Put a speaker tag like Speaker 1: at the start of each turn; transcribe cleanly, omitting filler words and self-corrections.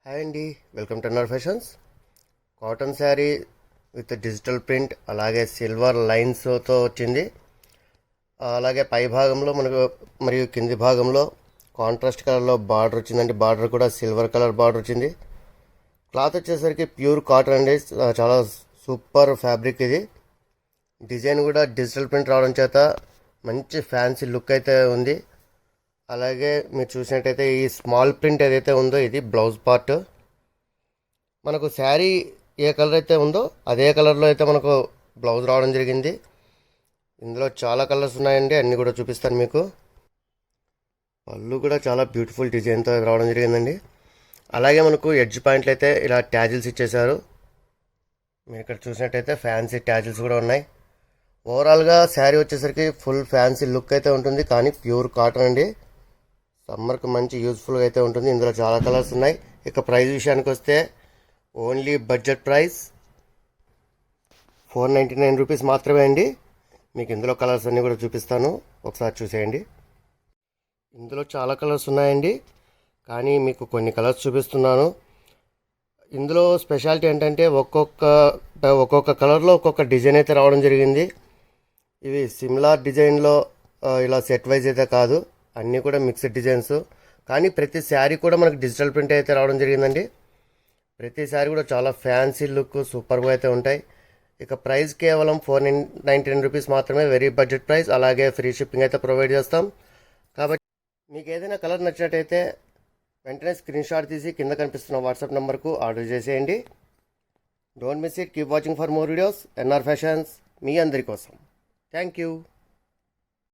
Speaker 1: Hi అండి, welcome to NR fashions. Cotton sari with digital print అలాగే silver లైన్స్తో వచ్చింది. అలాగే పై భాగంలో మనకు మరియు కింది భాగంలో కాంట్రాస్ట్ కలర్లో బార్డర్ వచ్చిందండి. బార్డర్ కూడా సిల్వర్ కలర్ బార్డర్ వచ్చింది. క్లాత్ వచ్చేసరికి ప్యూర్ కాటన్ అండి. చాలా సూపర్ ఫ్యాబ్రిక్ ఇది. డిజైన్ కూడా డిజిటల్ ప్రింట్ రావడం చేత మంచి ఫ్యాన్సీ లుక్ అయితే ఉంది. అలాగే మీరు చూసినట్టయితే ఈ స్మాల్ ప్రింట్ ఏదైతే ఉందో ఇది బ్లౌజ్ పార్ట్. మనకు శారీ ఏ కలర్ అయితే ఉందో అదే కలర్లో అయితే మనకు బ్లౌజ్ రావడం జరిగింది. ఇందులో చాలా కలర్స్ ఉన్నాయండి, అన్నీ కూడా చూపిస్తాను మీకు. పళ్ళు కూడా చాలా బ్యూటిఫుల్ డిజైన్తో రావడం జరిగిందండి. అలాగే మనకు ఎడ్జ్ పాయింట్లు అయితే ఇలా ట్యాజిల్స్ ఇచ్చేశారు. మీరు ఇక్కడ చూసినట్టయితే ఫ్యాన్సీ ట్యాజిల్స్ కూడా ఉన్నాయి. ఓవరాల్గా శారీ వచ్చేసరికి ఫుల్ ఫ్యాన్సీ లుక్ అయితే ఉంటుంది, కానీ ప్యూర్ కాటన్ అండి. సమ్మర్కి మంచి యూజ్ఫుల్గా అయితే ఉంటుంది. ఇందులో చాలా కలర్స్ ఉన్నాయి. ఇక ప్రైస్ విషయానికి వస్తే ఓన్లీ బడ్జెట్ ప్రైస్ 499 రూపీస్ మాత్రమే అండి. మీకు ఇందులో కలర్స్ అన్నీ కూడా చూపిస్తాను, ఒకసారి చూసేయండి. ఇందులో చాలా కలర్స్ ఉన్నాయండి, కానీ మీకు కొన్ని కలర్స్ చూపిస్తున్నాను. ఇందులో స్పెషాలిటీ ఏంటంటే ఒక్కొక్క కలర్లో ఒక్కొక్క డిజైన్ అయితే రావడం జరిగింది. ఇవి సిమిలార్ డిజైన్లో ఇలా సెట్ వైజ్ అయితే కాదు, అన్నీ కూడా మిక్స్డ్ డిజైన్స్. కానీ ప్రతి శారీ కూడా మనకు డిజిటల్ ప్రింట్ అయితే రావడం జరిగిందండి. ప్రతి శారీ కూడా చాలా ఫ్యాన్సీ లుక్ సూపర్గా అయితే ఉంటాయి. ఇక ప్రైస్ కేవలం 499 రూపీస్ మాత్రమే, వెరీ బడ్జెట్ ప్రైస్. అలాగే ఫ్రీ షిప్పింగ్ అయితే ప్రొవైడ్ చేస్తాం. కాబట్టి మీకు ఏదైనా కలర్ నచ్చినట్టయితే వెంటనే స్క్రీన్ షాట్ తీసి కింద కనిపిస్తున్న వాట్సాప్ నెంబర్కు ఆర్డర్ చేసేయండి. Don't miss it. Keep watching for more videos. NR fashions మీ అందరి కోసం. Thank you.